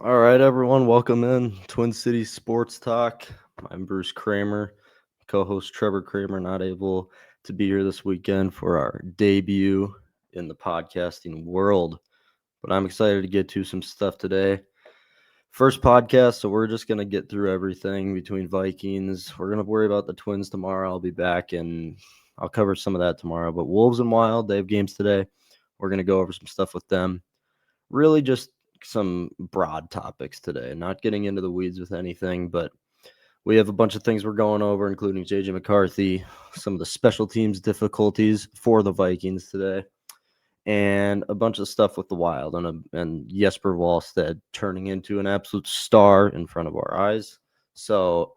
All right, everyone, welcome in Twin City Sports Talk. I'm Bruce Kramer, co-host Trevor Kramer, not able to be here this weekend for our debut in the podcasting world, but I'm excited to get to some stuff today. First podcast, so we're just going to get through everything between Vikings. We're going to worry about the Twins tomorrow. I'll be back and I'll cover some of that tomorrow, but Wolves and Wild, they have games today. We're going to go over some stuff with them. Really just some broad topics today, not getting into the weeds with anything, but we have a bunch of things we're going over, including JJ McCarthy, some of the special teams difficulties for the Vikings today, and a bunch of stuff with the Wild and Jesper Wallstedt turning into an absolute star in front of our eyes. So,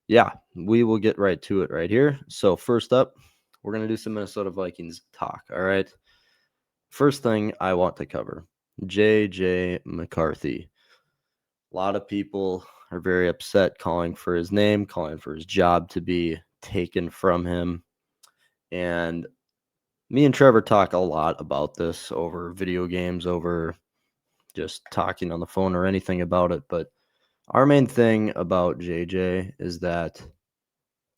yeah, we will get right to it right here. So, first up, we're going to do some Minnesota Vikings talk, all right? First thing I want to cover, JJ McCarthy. A lot of people are very upset calling for his name, calling for his job to be taken from him. And me and Trevor talk a lot about this over video games, over just talking on the phone or anything about it. But our main thing about JJ is that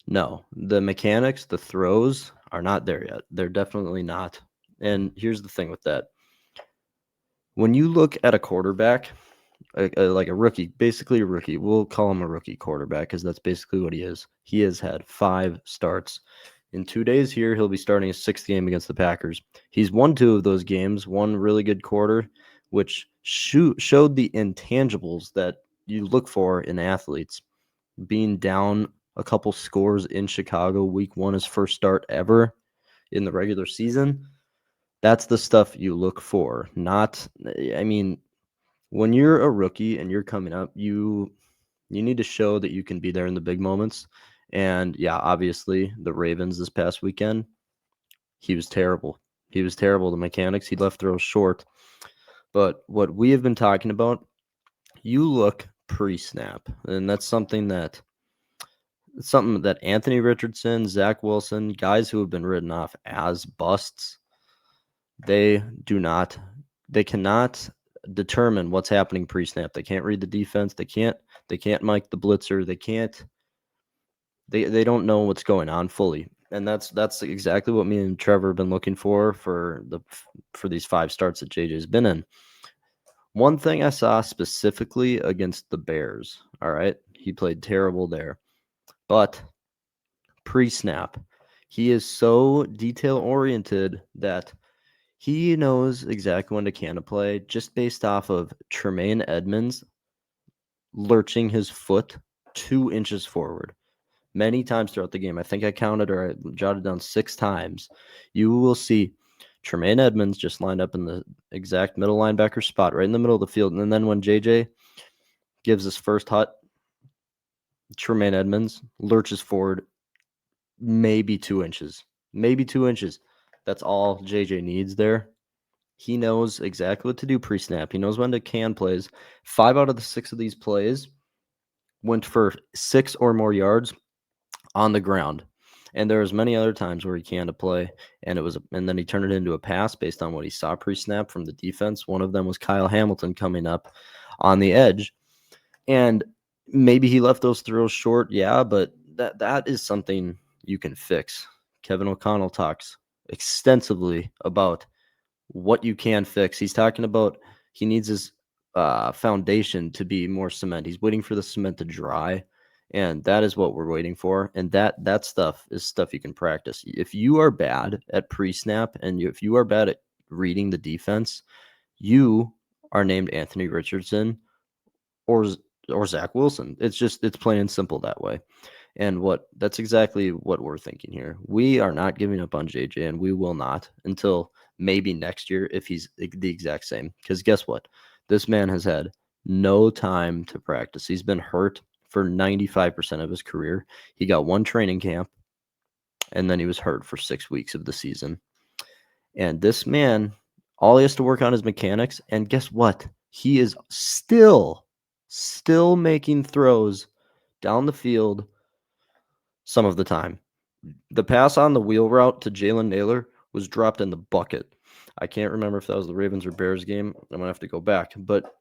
no, the mechanics, the throws are not there yet. They're definitely not. And here's the thing with that. When you look at a quarterback, like a rookie, basically a rookie. We'll call him a rookie quarterback because that's basically what he is. He has had 5 starts. In 2 days here, he'll be starting his 6th game against the Packers. He's won 2 of those games, one really good quarter, which showed the intangibles that you look for in athletes. Being down a couple scores in Chicago, week 1, his first start ever in the regular season. That's the stuff you look for. When you're a rookie and you're coming up, you need to show that you can be there in the big moments. And yeah, obviously the Ravens this past weekend, he was terrible. He was terrible. The mechanics, he left throws short. But what we have been talking about, you look pre-snap, and that's something that Anthony Richardson, Zach Wilson, guys who have been written off as busts, they cannot determine what's happening pre-snap. They can't read the defense. They can't mic the blitzer. They don't know what's going on fully. And that's exactly what me and Trevor have been looking for these 5 starts that JJ's been in. One thing I saw specifically against the Bears, all right, he played terrible there. But pre-snap, he is so detail-oriented that he knows exactly when to can to play just based off of Tremaine Edmonds lurching his foot 2 inches forward many times throughout the game. I think I counted or I jotted down 6 times. You will see Tremaine Edmonds just lined up in the exact middle linebacker spot right in the middle of the field. And then when JJ gives his first hut, Tremaine Edmonds lurches forward maybe 2 inches. Maybe 2 inches. That's all JJ needs there. He knows exactly what to do pre-snap. He knows when to can plays. 5 out of the 6 of these plays went for 6 or more yards on the ground. And there was many other times where he canned a play, and then he turned it into a pass based on what he saw pre-snap from the defense. One of them was Kyle Hamilton coming up on the edge, and maybe he left those throws short. Yeah, but that is something you can fix. Kevin O'Connell talks extensively about what you can fix. He's talking about he needs his foundation to be more cement. He's waiting for the cement to dry, and that is what we're waiting for. And that stuff is stuff you can practice. If you are bad at pre-snap and if you are bad at reading the defense, you are named Anthony Richardson or Zach Wilson. It's plain and simple that way. And that's exactly what we're thinking here. We are not giving up on JJ, and we will not until maybe next year if he's the exact same. Because guess what? This man has had no time to practice. He's been hurt for 95% of his career. He got 1 training camp, and then he was hurt for 6 weeks of the season. And this man, all he has to work on is mechanics. And guess what? He is still making throws down the field some of the time. The pass on the wheel route to Jalen Naylor was dropped in the bucket. I can't remember if that was the Ravens or Bears game. I'm going to have to go back. But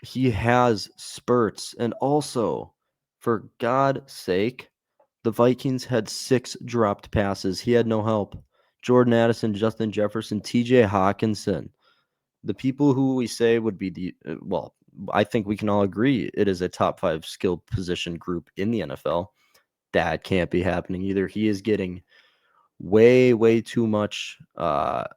He has spurts. And also, for God's sake, the Vikings had 6 dropped passes. He had no help. Jordan Addison, Justin Jefferson, TJ Hawkinson. The people who we say would be well, I think we can all agree it is a top 5 skill position group in the NFL. That can't be happening either. He is getting way too much lack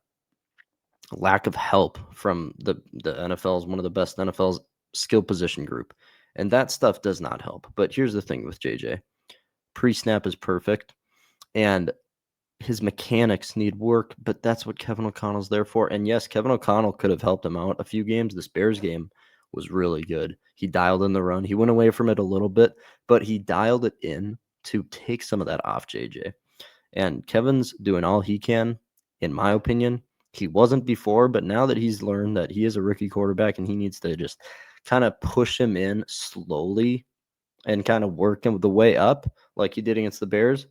of help from the NFL's one of the best NFL's skill position group. And that stuff does not help. But here's the thing with JJ. Pre-snap is perfect and his mechanics need work, but that's what Kevin O'Connell's there for. And yes, Kevin O'Connell could have helped him out a few games. This Bears game was really good. He dialed in the run. He went away from it a little bit, but he dialed it in to take some of that off JJ. And Kevin's doing all he can, in my opinion. He wasn't before, but now that he's learned that he is a rookie quarterback and he needs to just kind of push him in slowly and kind of work him the way up like he did against the Bears.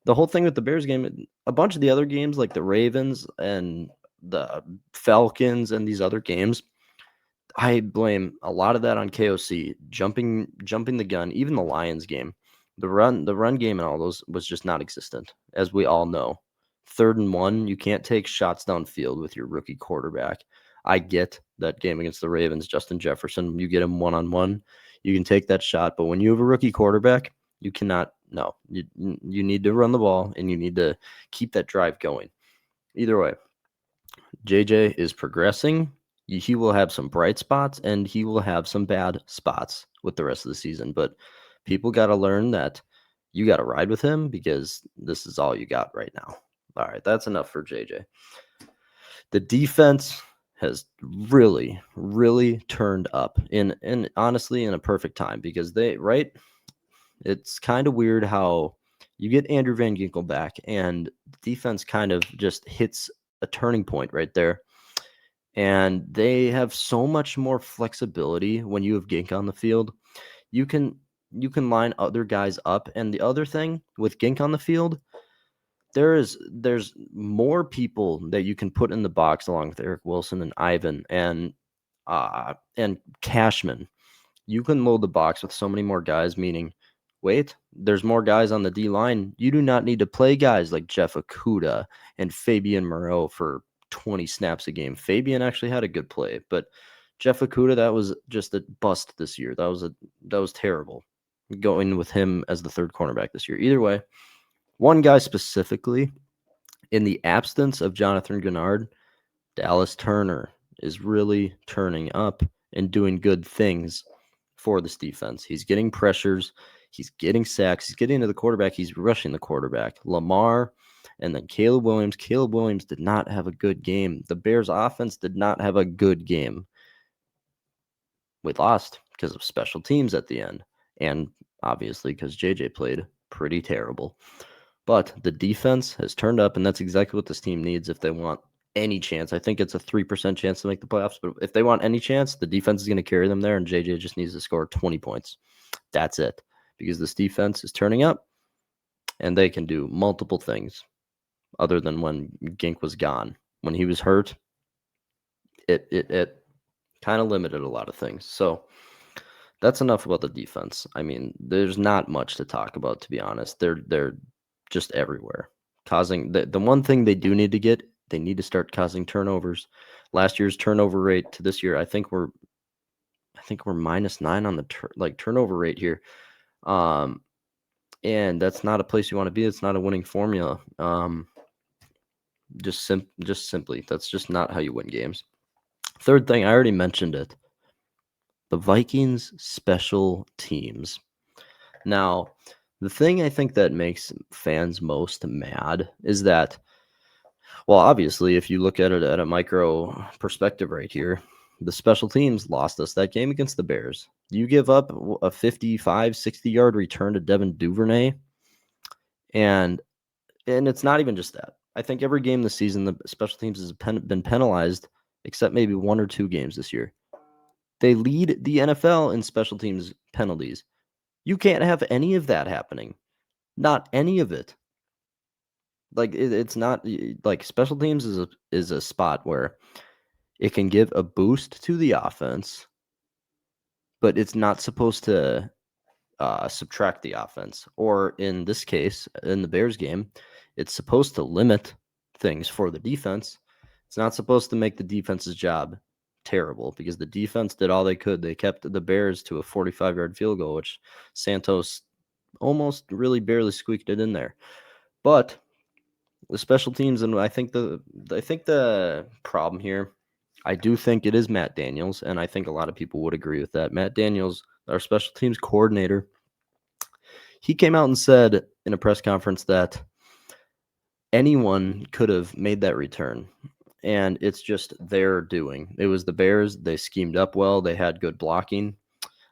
The whole thing with the Bears game, a bunch of the other games like the Ravens and the Falcons and these other games, I blame a lot of that on KOC jumping the gun. Even the Lions game, the run game and all those was just not existent, as we all know. 3rd and 1, you can't take shots downfield with your rookie quarterback. I get that game against the Ravens, Justin Jefferson, you get him one-on-one, you can take that shot, but when you have a rookie quarterback, you cannot. No, you need to run the ball and you need to keep that drive going. Either way, JJ is progressing. He will have some bright spots and he will have some bad spots with the rest of the season. But people got to learn that you got to ride with him because this is all you got right now. All right, that's enough for JJ. The defense has really turned up in honestly in a perfect time because it's kind of weird how you get Andrew Van Ginkel back and defense kind of just hits a turning point right there. And they have so much more flexibility when you have Gink on the field. You can line other guys up. And the other thing with Gink on the field, there's more people that you can put in the box along with Eric Wilson and Ivan and Cashman. You can load the box with so many more guys, meaning, wait, there's more guys on the D line. You do not need to play guys like Jeff Okudah and Fabian Moreau for 20 snaps a game. Fabian actually had a good play, but Jeff Okudah, that was just a bust this year. That was terrible going with him as the 3rd cornerback this year. Either way, one guy specifically, in the absence of Jonathan Gennard, Dallas Turner is really turning up and doing good things for this defense. He's getting pressures. He's getting sacks. He's getting to the quarterback. He's rushing the quarterback. Lamar and then Caleb Williams. Caleb Williams did not have a good game. The Bears offense did not have a good game. We lost because of special teams at the end. And obviously because JJ played pretty terrible. But the defense has turned up, and that's exactly what this team needs if they want any chance. I think it's a 3% chance to make the playoffs, but if they want any chance, the defense is going to carry them there, and JJ just needs to score 20 points. That's it, because this defense is turning up, and they can do multiple things other than when Gink was gone. When he was hurt, it kind of limited a lot of things. So that's enough about the defense. I mean, there's not much to talk about, to be honest. They're just everywhere. Causing the one thing they do need to get, they need to start causing turnovers. Last year's turnover rate to this year, I think we're -9 on the turnover rate here. And that's not a place you want to be. It's not a winning formula. Just simply, that's just not how you win games. Third thing, I already mentioned it. The Vikings special teams. Now, the thing I think that makes fans most mad is that, well, obviously, if you look at it at a micro perspective right here, the special teams lost us that game against the Bears. You give up a 55, 60-yard return to Devin Duvernay, and it's not even just that. I think every game this season, the special teams has been penalized, except maybe 1 or 2 games this year. They lead the NFL in special teams penalties. You can't have any of that happening. Not any of it. Like it's not like special teams is a spot where it can give a boost to the offense but it's not supposed to subtract the offense. Or in this case, in the Bears game, it's supposed to limit things for the defense. It's not supposed to make the defense's job terrible because the defense did all they could. They kept the Bears to a 45-yard field goal, which Santos almost really barely squeaked it in there. But the special teams, and I think the problem here, I do think it is Matt Daniels, and I think a lot of people would agree with that. Matt Daniels, our special teams coordinator, he came out and said in a press conference that anyone could have made that return, and it's just their doing. It was the Bears. They schemed up well. They had good blocking.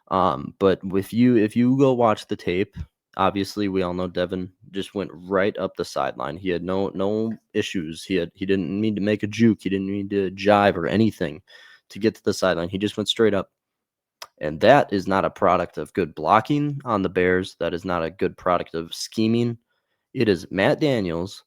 But if you go watch the tape, obviously we all know Devin just went right up the sideline. He had no issues. He didn't need to make a juke. He didn't need to jive or anything to get to the sideline. He just went straight up. And that is not a product of good blocking on the Bears. That is not a good product of scheming. It is Matt Daniels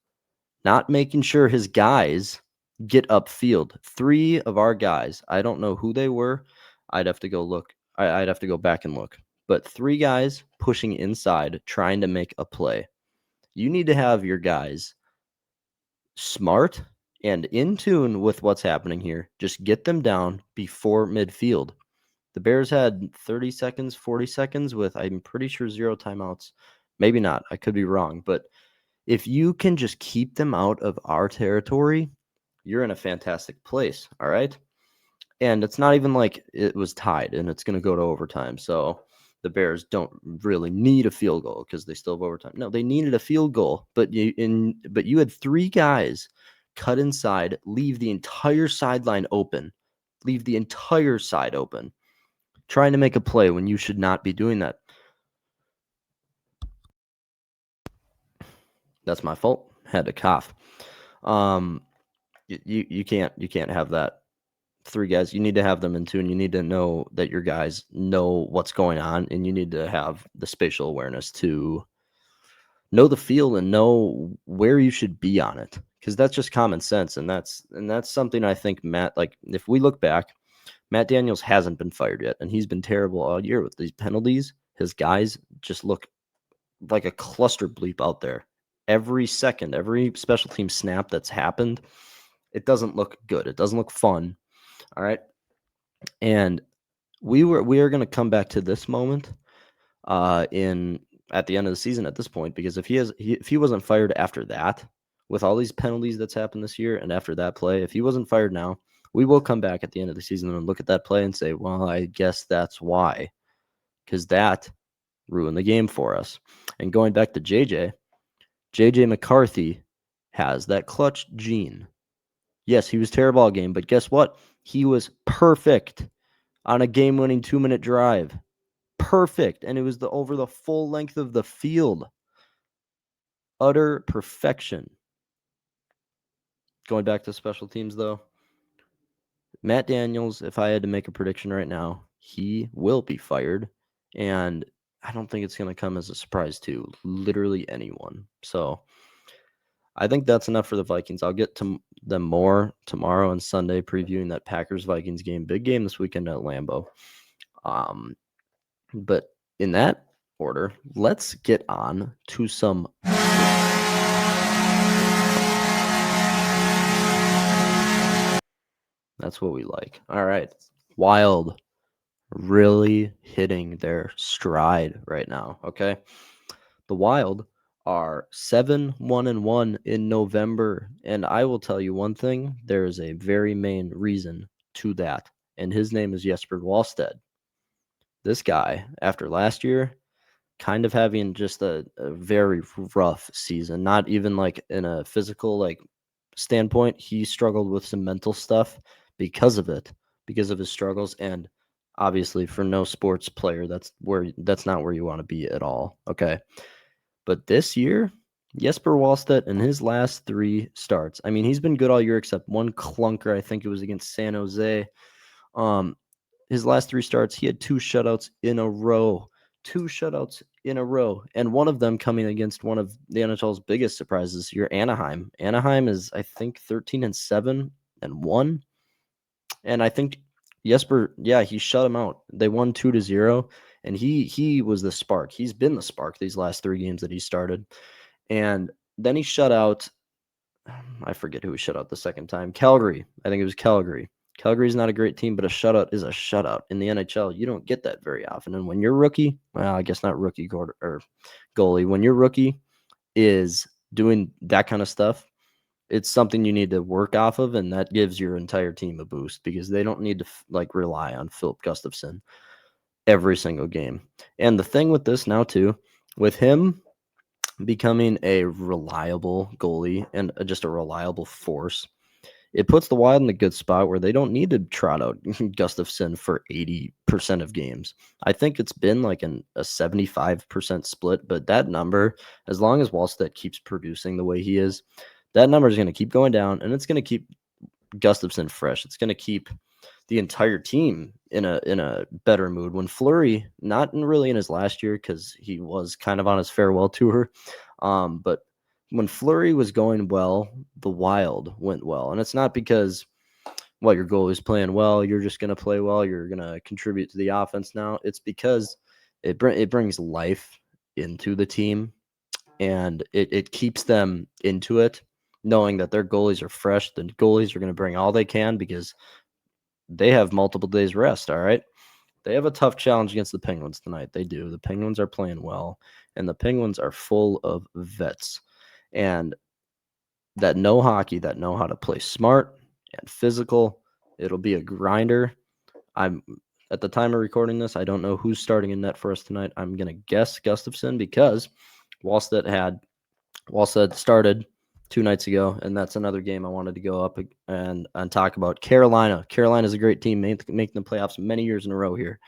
not making sure his guys get upfield. 3 of our guys, I don't know who they were. I'd have to go look. I'd have to go back and look. But 3 guys pushing inside, trying to make a play. You need to have your guys smart and in tune with what's happening here. Just get them down before midfield. The Bears had 30 seconds, 40 seconds with, I'm pretty sure, 0 timeouts. Maybe not. I could be wrong. But if you can just keep them out of our territory, you're in a fantastic place, all right? And it's not even like it was tied and it's going to go to overtime. So the Bears don't really need a field goal because they still have overtime. No, they needed a field goal, but you had 3 guys cut inside, leave the entire sideline open, leave the entire side open, trying to make a play when you should not be doing that. That's my fault. Had to cough. You can't have that. 3 guys, you need to have them in tune. You need to know that your guys know what's going on, and you need to have the spatial awareness to know the field and know where you should be on it, because that's just common sense. And that's something I think Matt, like, if we look back, Matt Daniels hasn't been fired yet, and he's been terrible all year with these penalties. His guys just look like a cluster bleep out there. Every second, every special team snap that's happened, it doesn't look good. It doesn't look fun. All right. And we are going to come back to this moment at the end of the season at this point, because if he wasn't fired after that, with all these penalties that's happened this year, and after that play, if he wasn't fired now, we will come back at the end of the season and look at that play and say, well, I guess that's why, because that ruined the game for us. And going back to JJ McCarthy has that clutch gene. Yes, he was terrible all game, but guess what? He was perfect on a game-winning 2-minute drive. Perfect. And it was over the full length of the field. Utter perfection. Going back to special teams, though, Matt Daniels, if I had to make a prediction right now, he will be fired. And I don't think it's going to come as a surprise to literally anyone. So I think that's enough for the Vikings. I'll get to them more tomorrow and Sunday, previewing that Packers-Vikings game. Big game this weekend at Lambeau. But in that order, let's get on to some. That's what we like. All right. Wild really hitting their stride right now. Okay. The Wild are 7-1-1 in November. And I will tell you one thing, there is a very main reason to that. And his name is Jesper Wallstedt. This guy, after last year, kind of having just a very rough season, not even like in a physical like standpoint. He struggled with some mental stuff because of it, because of his struggles. And obviously for no sports player, that's not where you want to be at all. Okay. But this year, Jesper Wallstedt in his last 3 starts, I mean, he's been good all year except one clunker. I think it was against San Jose. His last 3 starts, he had 2 shutouts in a row. 2 shutouts in a row, and one of them coming against one of the NHL's biggest surprises this year, Anaheim. Anaheim is, I think, 13-7-1, and I think Jesper, yeah, he shut him out. They won 2-0, and he was the spark. He's been the spark these last 3 games that he started. And then he shut out, I forget who he shut out the second time. Calgary. I think it was Calgary. Calgary's not a great team, but a shutout is a shutout. In the NHL, you don't get that very often. And when you're rookie, well, I guess not rookie or goalie, when your rookie is doing that kind of stuff, it's something you need to work off of, and that gives your entire team a boost because they don't need to rely on Philip Gustafson every single game. And the thing with this now too, with him becoming a reliable goalie and just a reliable force, it puts the Wild in a good spot where they don't need to trot out Gustafson for 80% of games. I think it's been like a 75% split, but that number, as long as Wallstedt keeps producing the way he is, that number is going to keep going down, and it's going to keep Gustafson fresh. It's going to keep the entire team in a better mood. When Fleury, not really in his last year because he was kind of on his farewell tour, but when Fleury was going well, the Wild went well. And it's not because, well, your goal is playing well, you're just going to play well, you're going to contribute to the offense now. It's because it brings life into the team, and it keeps them into it, knowing that their goalies are fresh. The goalies are going to bring all they can because they have multiple days rest, all right? They have a tough challenge against the Penguins tonight. They do. The Penguins are playing well, and the Penguins are full of vets and that know hockey, that know how to play smart and physical. It'll be a grinder. I'm at the time of recording this, I don't know who's starting in net for us tonight. I'm going to guess Gustafson because Wallstedt started 2 nights ago, and that's another game I wanted to go up and talk about. Carolina. Carolina's a great team, making the playoffs many years in a row here.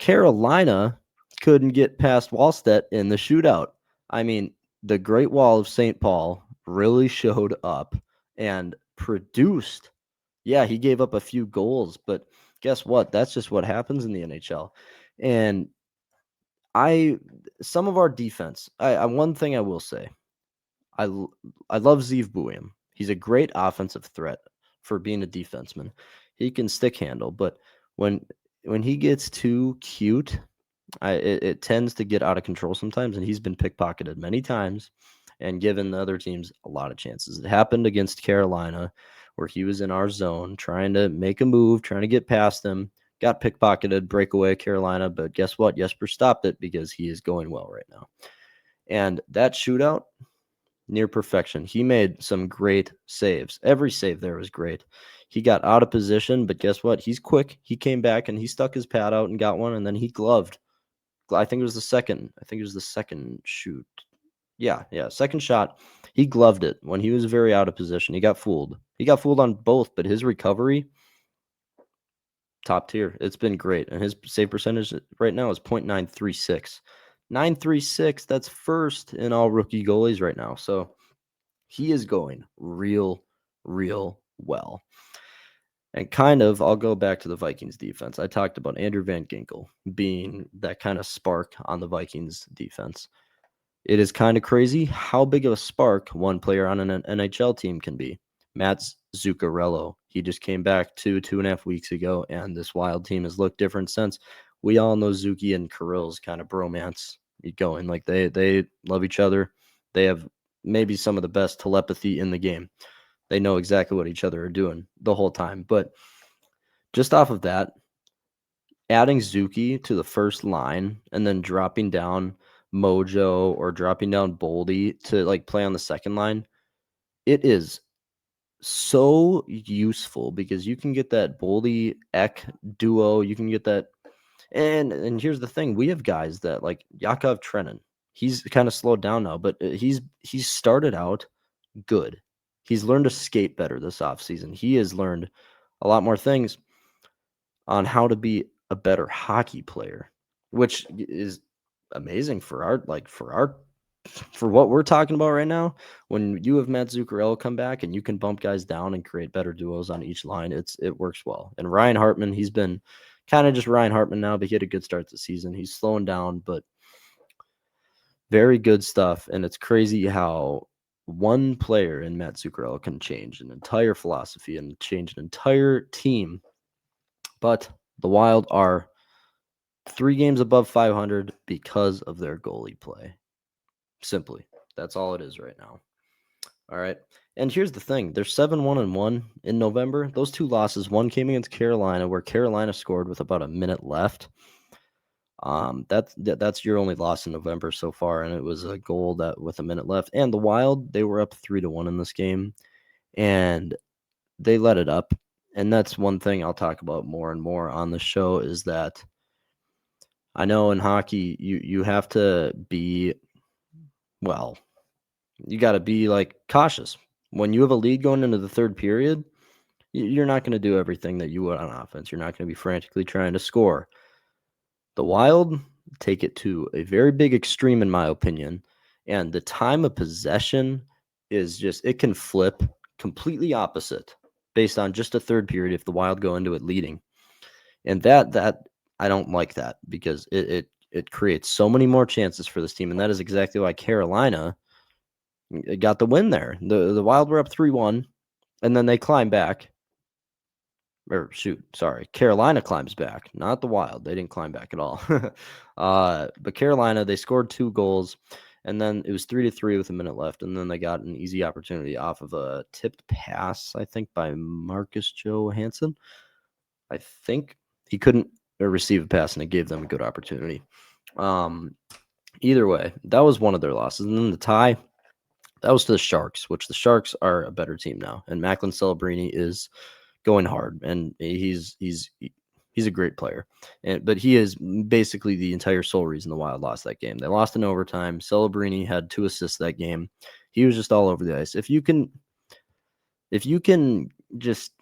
Carolina couldn't get past Wallstedt in the shootout. I mean, the Great Wall of St. Paul really showed up and produced. Yeah, he gave up a few goals, but guess what? That's just what happens in the NHL. And some of our defense, one thing I will say, I love Zeev Buium. He's a great offensive threat for being a defenseman. He can stick handle, but when he gets too cute, it tends to get out of control sometimes, and he's been pickpocketed many times and given the other teams a lot of chances. It happened against Carolina where he was in our zone trying to make a move, trying to get past them, got pickpocketed, breakaway Carolina, but guess what? Jesper stopped it because he is going well right now. And that shootout, near perfection. He made some great saves. Every save there was great. He got out of position, but guess what? He's quick. He came back and he stuck his pad out and got one, and then he gloved. I think it was the second shoot. Yeah, second shot. He gloved it when he was very out of position. He got fooled. He got fooled on both, but his recovery, top tier. It's been great. And his save percentage right now is .936. 936, that's first in all rookie goalies right now. So he is going real well. And I'll go back to the Vikings defense. I talked about Andrew Van Ginkel being that kind of spark on the Vikings defense. It is kind of crazy how big of a spark one player on an NHL team can be. Matt Zuccarello, he just came back 2.5 weeks ago, and this Wild team has looked different since. We all know Zuki and Kirill's kind of bromance going. Like they love each other. They have maybe some of the best telepathy in the game. They know exactly what each other are doing the whole time. But just off of that, adding Zuki to the first line and then dropping down Mojo or dropping down Boldy to play on the second line, it is so useful because you can get that Boldy Ek duo. You can get that. And here's the thing. We have guys that like Yakov Trenin. He's kind of slowed down now, but he's started out good. He's learned to skate better this offseason. He has learned a lot more things on how to be a better hockey player, which is amazing for what we're talking about right now. When you have Matt Zuccarello come back and you can bump guys down and create better duos on each line, it works well. And Ryan Hartman, he's been kind of just Ryan Hartman now, but he had a good start to the season. He's slowing down, but very good stuff. And it's crazy how one player in Matt Zuccarello can change an entire philosophy and change an entire team But the Wild are 3 games above 500 because of their goalie play. Simply. That's all it is right now. All right. And here's the thing. They're 7-1-1 in November. Those 2 losses, one came against Carolina, where Carolina scored with about a minute left. That's your only loss in November so far, and it was a goal that with a minute left. And the Wild, they were up 3-1 in this game, and they let it up. And that's one thing I'll talk about more and more on the show is that I know in hockey you have to be, well, you got to be like cautious. When you have a lead going into the third period, you're not going to do everything that you would on offense. You're not going to be frantically trying to score. The Wild take it to a very big extreme, in my opinion, and the time of possession is just, it can flip completely opposite based on just a third period if the Wild go into it leading. And that I don't like that because it creates so many more chances for this team, and that is exactly why Carolina got the win there. The Wild were up 3-1, and then they climb back. Carolina climbs back, not the Wild. They didn't climb back at all. But Carolina, they scored 2 goals, and then it was 3-3 with a minute left, and then they got an easy opportunity off of a tipped pass, I think, by Marcus Johansson. I think he couldn't receive a pass, and it gave them a good opportunity. Either way, that was one of their losses. And then the tie, that was to the Sharks, which the Sharks are a better team now. And Macklin Celebrini is going hard, and he's a great player. But he is basically the entire sole reason the Wild lost that game. They lost in overtime. Celebrini had 2 assists that game. He was just all over the ice. If you can just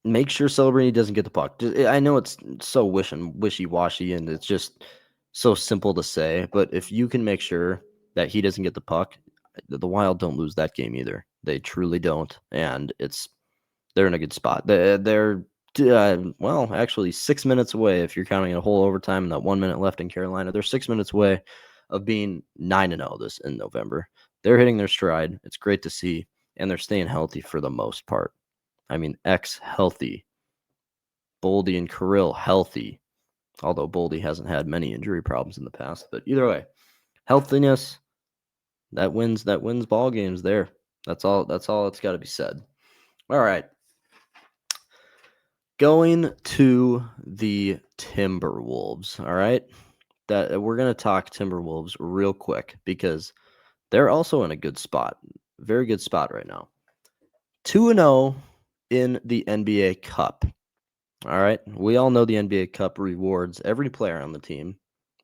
make sure Celebrini doesn't get the puck. I know it's so wishy-washy, and it's just so simple to say, but if you can make sure that he doesn't get the puck, the Wild don't lose that game either. They truly don't, and they're in a good spot. They're actually 6 minutes away if you're counting a whole overtime and that 1 minute left in Carolina. They're 6 minutes away of being 9-0 this in November. They're hitting their stride. It's great to see, and they're staying healthy for the most part. I mean, X healthy. Boldy and Kirill healthy. Although Boldy hasn't had many injury problems in the past. But either way, healthiness, that wins ball games there. That's all that's got to be said. All right. Going to the Timberwolves, all right? That we're going to talk Timberwolves real quick because they're also in a good spot. Very good spot right now. 2-0 in the NBA Cup. All right. We all know the NBA Cup rewards every player on the team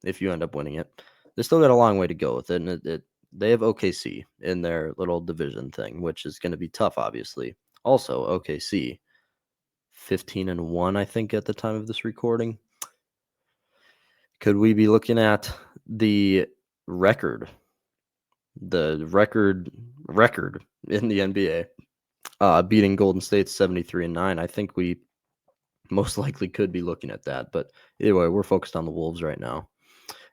if you end up winning it. They still got a long way to go with it. And they have OKC in their little division thing, which is going to be tough, obviously. Also, OKC, 15-1, I think, at the time of this recording. Could we be looking at the record in the NBA, beating Golden State 73-9? I think we most likely could be looking at that. But either way, we're focused on the Wolves right now.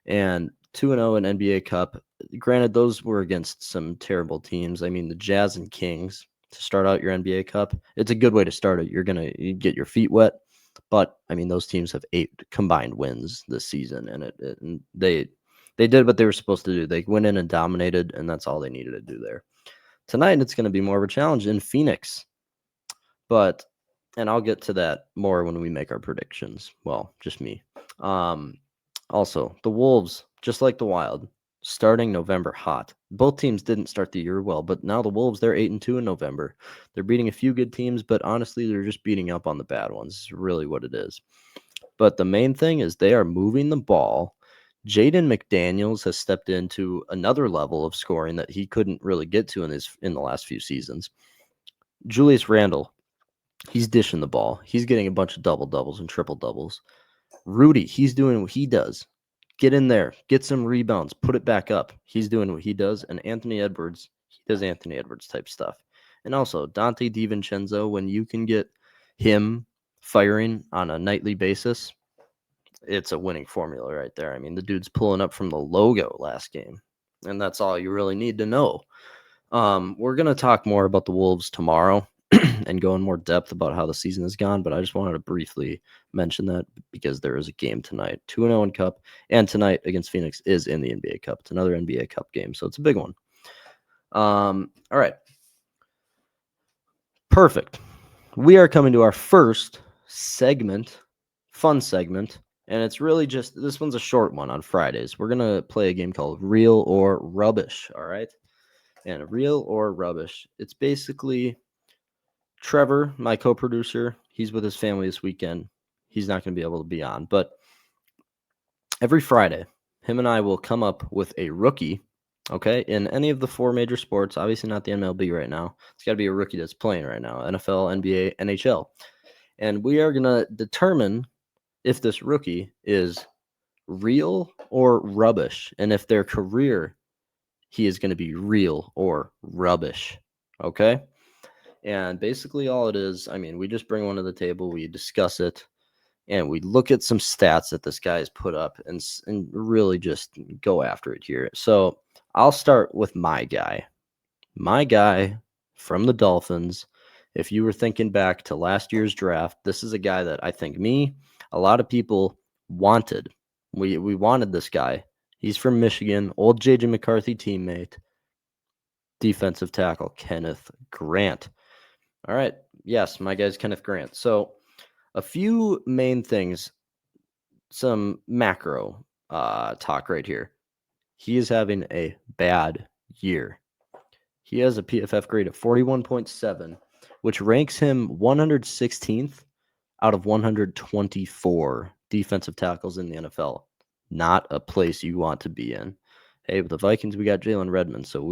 And 2-0 in NBA Cup. Granted, those were against some terrible teams. I mean, the Jazz and Kings to start out your NBA Cup. It's a good way to start it. You're going to get your feet wet. But, I mean, those teams have 8 combined wins this season. And they did what they were supposed to do. They went in and dominated, and that's all they needed to do there. Tonight, it's going to be more of a challenge in Phoenix. And I'll get to that more when we make our predictions. Well, just me. Also, the Wolves, just like the Wild, starting November hot. Both teams didn't start the year well, but now the Wolves, they're 8-2 in November. They're beating a few good teams, but honestly, they're just beating up on the bad ones. It's really what it is. But the main thing is they are moving the ball. Jaden McDaniels has stepped into another level of scoring that he couldn't really get to in the last few seasons. Julius Randle, he's dishing the ball. He's getting a bunch of double-doubles and triple-doubles. Rudy, he's doing what he does. Get in there, get some rebounds, put it back up. He's doing what he does. And Anthony Edwards, he does Anthony Edwards type stuff. And also, Dante DiVincenzo, when you can get him firing on a nightly basis, it's a winning formula right there. I mean, the dude's pulling up from the logo last game. And that's all you really need to know. We're going to talk more about the Wolves tomorrow. and go in more depth about how the season has gone, but I just wanted to briefly mention that because there is a game tonight, 2-0 in Cup, and tonight against Phoenix is in the NBA Cup. It's another NBA Cup game, so it's a big one. All right. Perfect. We are coming to our first segment, fun segment, and it's really just, this one's a short one on Fridays. We're going to play a game called Real or Rubbish, all right? And Real or Rubbish, it's basically Trevor, my co-producer, he's with his family this weekend. He's not going to be able to be on, but every Friday, him and I will come up with a rookie, okay, in any of the 4 major sports, obviously not the MLB right now. It's got to be a rookie that's playing right now, NFL, NBA, NHL. And we are going to determine if this rookie is real or rubbish, and if their career, he is going to be real or rubbish, okay? And basically all it is, I mean, we just bring one to the table, we discuss it, and we look at some stats that this guy has put up and really just go after it here. So I'll start with my guy. My guy from the Dolphins. If you were thinking back to last year's draft, this is a guy that I think a lot of people wanted. We wanted this guy. He's from Michigan, old J.J. McCarthy teammate, defensive tackle Kenneth Grant. All right. Yes, my guy's Kenneth Grant. So a few main things, some macro talk right here. He is having a bad year. He has a PFF grade of 41.7, which ranks him 116th out of 124 defensive tackles in the NFL. Not a place you want to be in. Hey, with the Vikings, we got Jalen Redmond, so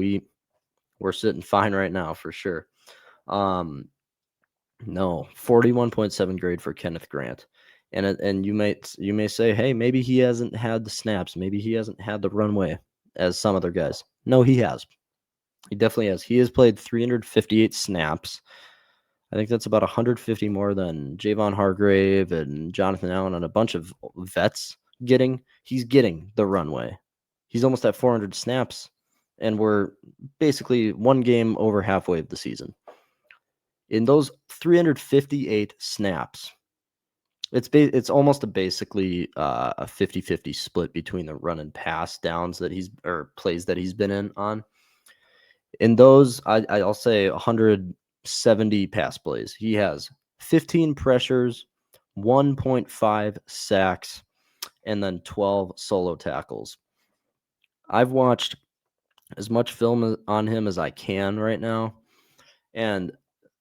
we're sitting fine right now for sure. No, 41.7 grade for Kenneth Grant. And you may say, hey, maybe he hasn't had the snaps, maybe he hasn't had the runway as some other guys. No, he has. He definitely has. He has played 358 snaps. I think that's about 150 more than Javon Hargrave and Jonathan Allen and a bunch of vets getting. He's getting the runway. He's almost at 400 snaps, and we're basically one game over halfway of the season. In those 358 snaps, it's almost basically a 50-50 split between the run and pass downs or plays that he's been in on. In those, I'll say 170 pass plays. He has 15 pressures, 1.5 sacks, and then 12 solo tackles. I've watched as much film on him as I can right now. And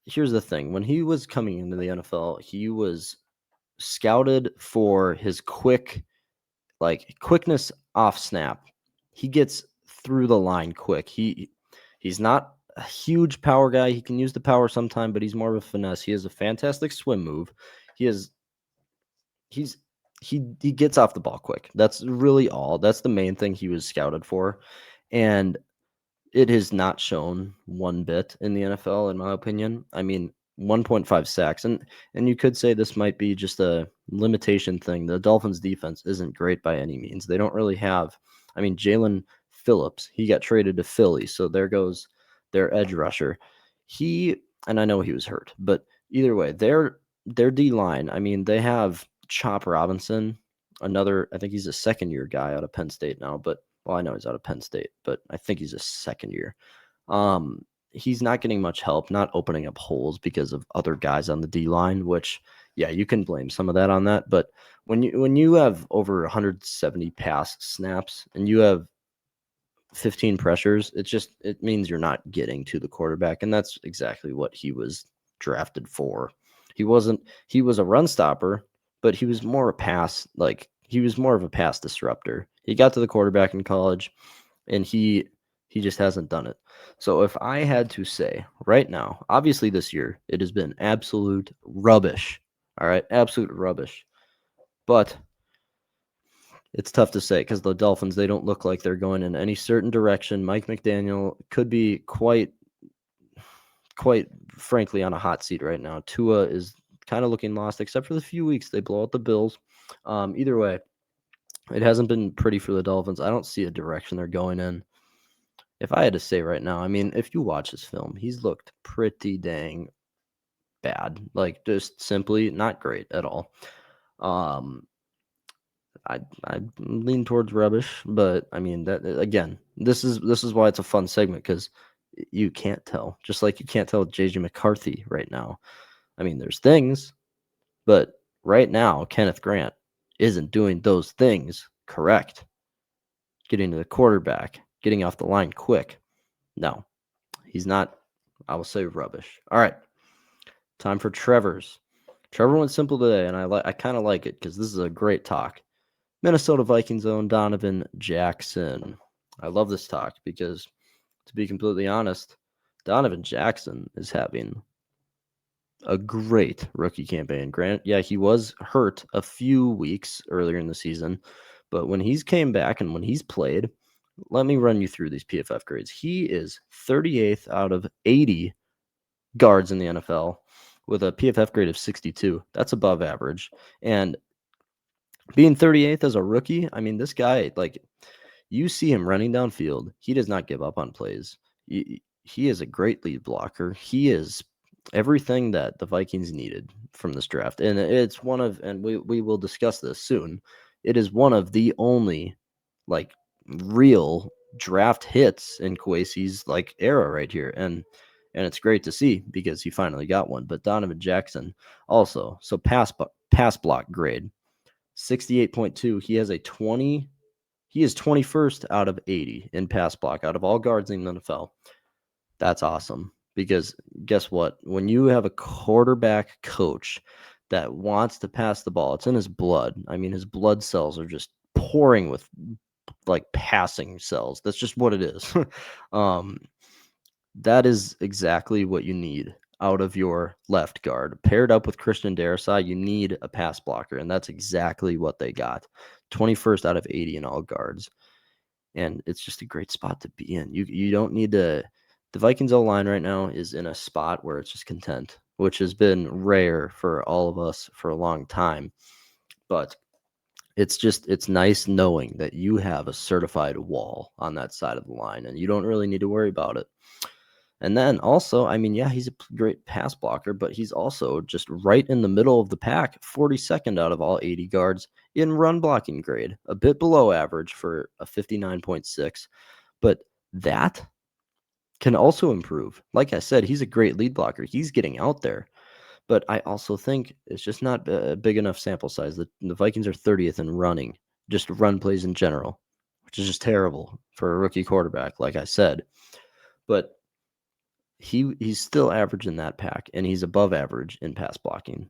here's the thing. When he was coming into the NFL, he was scouted for his quickness off snap. He gets through the line quick. He's not a huge power guy. He can use the power sometime, but he's more of a finesse. He has a fantastic swim move. He gets off the ball quick. That's really all. That's the main thing he was scouted for. And it has not shown one bit in the NFL, in my opinion. I mean, 1.5 sacks. And you could say this might be just a limitation thing. The Dolphins defense isn't great by any means. They don't really have, I mean, Jalen Phillips, he got traded to Philly. So there goes their edge rusher. And I know he was hurt, but either way, their D-line, I mean, they have Chop Robinson, I think he's a second-year guy out of Penn State now, well, I know he's out of Penn State, but I think he's a second year. He's not getting much help, not opening up holes because of other guys on the D-line, which, yeah, you can blame some of that on that. But when you have over 170 pass snaps and you have 15 pressures, it means you're not getting to the quarterback, and that's exactly what he was drafted for. He was a run stopper, but he was more of a pass disruptor. He got to the quarterback in college, and he just hasn't done it. So if I had to say right now, obviously this year it has been absolute rubbish. All right, absolute rubbish. But it's tough to say because the Dolphins, they don't look like they're going in any certain direction. Mike McDaniel could be quite frankly on a hot seat right now. Tua is kind of looking lost, except for the few weeks they blow out the Bills. Either way, it hasn't been pretty for the Dolphins. I don't see a direction they're going in. If I had to say right now, I mean, if you watch his film, he's looked pretty dang bad. Like, just simply not great at all. Um, I lean towards rubbish, but I mean that again, this is why it's a fun segment because you can't tell. Just like you can't tell JJ McCarthy right now. I mean, there's things, but right now Kenneth Grant isn't doing those things correct. Getting to the quarterback, getting off the line quick. No, he's not. I will say rubbish. All right, time for Trevor's. Trevor went simple today, and I kind of like it because this is a great talk. Minnesota Vikings own Donovan Jackson. I love this talk because, to be completely honest, Donovan Jackson is having a great rookie campaign. Grant, yeah, he was hurt a few weeks earlier in the season, but when he's came back and when he's played, let me run you through these PFF grades. He is 38th out of 80 guards in the NFL with a PFF grade of 62. That's above average. And being 38th as a rookie, I mean, this guy, like, you see him running downfield. He does not give up on plays. He is a great lead blocker. He is everything that the Vikings needed from this draft. And it's one of, and we will discuss this soon. It is one of the only like real draft hits in Kwesi's like era right here. And it's great to see because he finally got one. But Donovan Jackson also, so pass block grade 68.2. He has a 20. He is 21st out of 80 in pass block out of all guards in the NFL. That's awesome because guess what? When you have a quarterback coach that wants to pass the ball, it's in his blood. I mean, his blood cells are just pouring with like passing cells. That's just what it is. um, that is exactly what you need out of your left guard. Paired up with Christian Darrisaw, you need a pass blocker, and that's exactly what they got. 21st out of 80 in all guards. And it's just a great spot to be in. You don't need to. The Vikings O-line right now is in a spot where it's just content, which has been rare for all of us for a long time. But it's nice knowing that you have a certified wall on that side of the line, and you don't really need to worry about it. And then also, I mean, yeah, he's a great pass blocker, but he's also just right in the middle of the pack, 42nd out of all 80 guards in run blocking grade, a bit below average for a 59.6. But that can also improve. Like I said, he's a great lead blocker. He's getting out there. But I also think it's just not a big enough sample size. The Vikings are 30th in running, just run plays in general, which is just terrible for a rookie quarterback, like I said. But he's still average in that pack, and he's above average in pass blocking.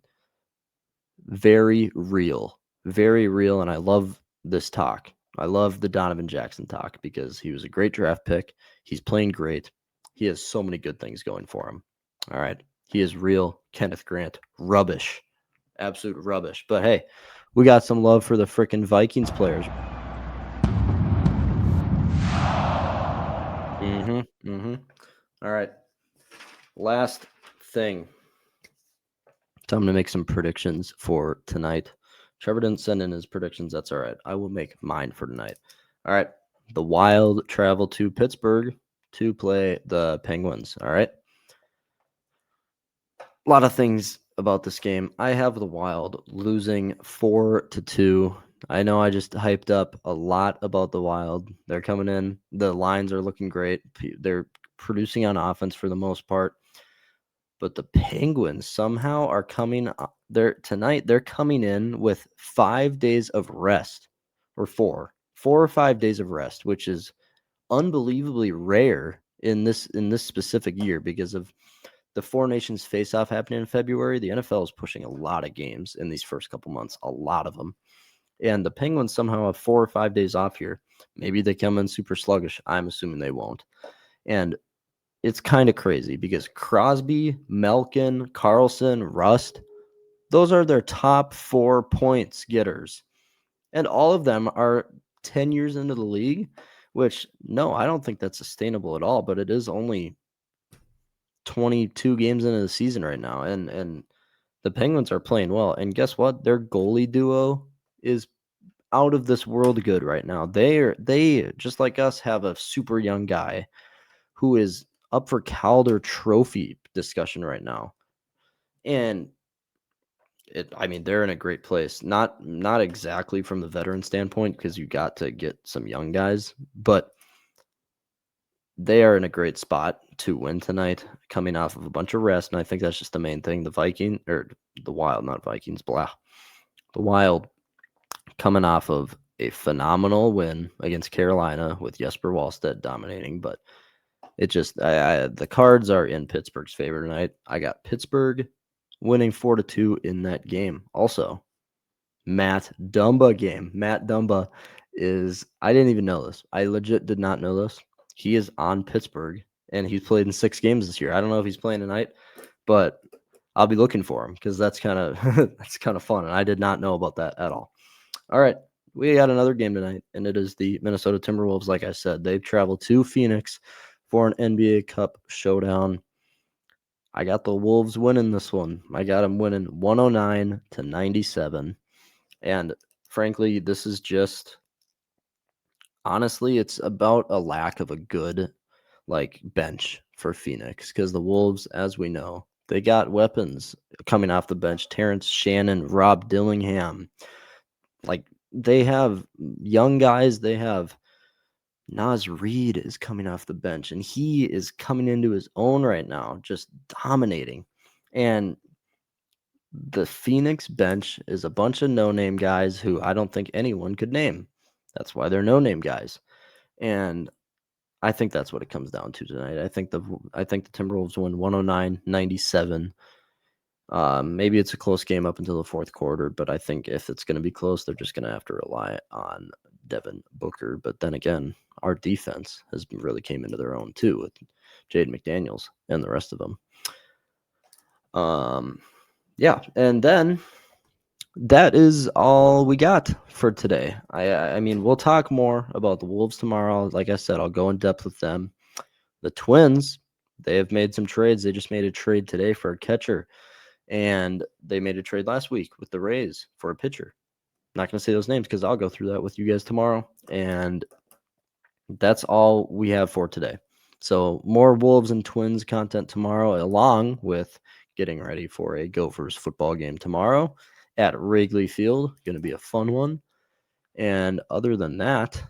Very real, and I love this talk. I love the Donovan Jackson talk because he was a great draft pick. He's playing great. He has so many good things going for him. All right. He is real. Kenneth Grant, rubbish. Absolute rubbish. But hey, we got some love for the freaking Vikings players. All right. Last thing. Time to make some predictions for tonight. Trevor didn't send in his predictions. That's all right. I will make mine for tonight. All right. The Wild travel to Pittsburgh to play the Penguins. All right. A lot of things about this game. I have the Wild losing 4-2. I know I just hyped up a lot about the Wild. They're coming in. The lines are looking great. They're producing on offense for the most part. But the Penguins somehow are coming there tonight. They're coming in with 5 days of rest, or 4 or 5 days of rest, which is unbelievably rare in this specific year because of the Four Nations face-off happening in February. The NFL is pushing a lot of games in these first couple months, a lot of them. And the Penguins somehow have 4 or 5 days off here. Maybe they come in super sluggish. I'm assuming they won't. And it's kind of crazy because Crosby, Malkin, Carlson, Rust, those are their top 4 points getters. And all of them are 10 years into the league, which, no, I don't think that's sustainable at all, but it is only 22 games into the season right now. And the Penguins are playing well. And guess what? Their goalie duo is out of this world good right now. They just like us have a super young guy who is up for Calder Trophy discussion right now. And I mean, they're in a great place. Not exactly from the veteran standpoint because you got to get some young guys, but they are in a great spot to win tonight, coming off of a bunch of rest. And I think that's just the main thing. The Wild, not Vikings, blah. The Wild coming off of a phenomenal win against Carolina with Jesper Wallstedt dominating, but it just the cards are in Pittsburgh's favor tonight. I got Pittsburgh winning 4-2 in that game. Also, Matt Dumba game. Matt Dumba I didn't even know this. I legit did not know this. He is on Pittsburgh and he's played in 6 games this year. I don't know if he's playing tonight, but I'll be looking for him because that's kind of that's kind of fun. And I did not know about that at all. All right. We got another game tonight, and it is the Minnesota Timberwolves. Like I said, they've traveled to Phoenix for an NBA Cup showdown. I got the Wolves winning this one. I got them winning 109-97. And frankly, this is just honestly, it's about a lack of a good bench for Phoenix because the Wolves, as we know, they got weapons coming off the bench. Terrence Shannon, Rob Dillingham. They have young guys. They have Naz Reid is coming off the bench, and he is coming into his own right now, just dominating. And the Phoenix bench is a bunch of no-name guys who I don't think anyone could name. That's why they're no-name guys. And I think that's what it comes down to tonight. I think the Timberwolves win 109-97. Maybe it's a close game up until the fourth quarter, but I think if it's going to be close, they're just going to have to rely on Devin Booker. But then again, our defense has really came into their own too with Jaden McDaniels and the rest of them. Yeah, and then that is all we got for today. I mean, we'll talk more about the Wolves tomorrow. Like I said, I'll go in depth with them. The Twins, they have made some trades. They just made a trade today for a catcher. And they made a trade last week with the Rays for a pitcher. I'm not going to say those names because I'll go through that with you guys tomorrow. And that's all we have for today. So more Wolves and Twins content tomorrow, along with getting ready for a Gophers football game tomorrow at Wrigley Field. Going to be a fun one. And other than that,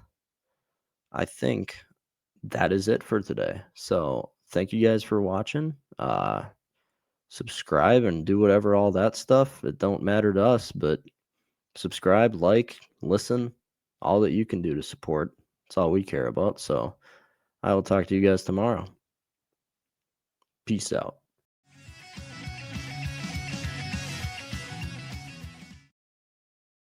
I think that is it for today. So thank you guys for watching. Subscribe and do whatever, all that stuff. It don't matter to us, but subscribe, like, listen, all that you can do to support. That's all we care about. So I will talk to you guys tomorrow. Peace out.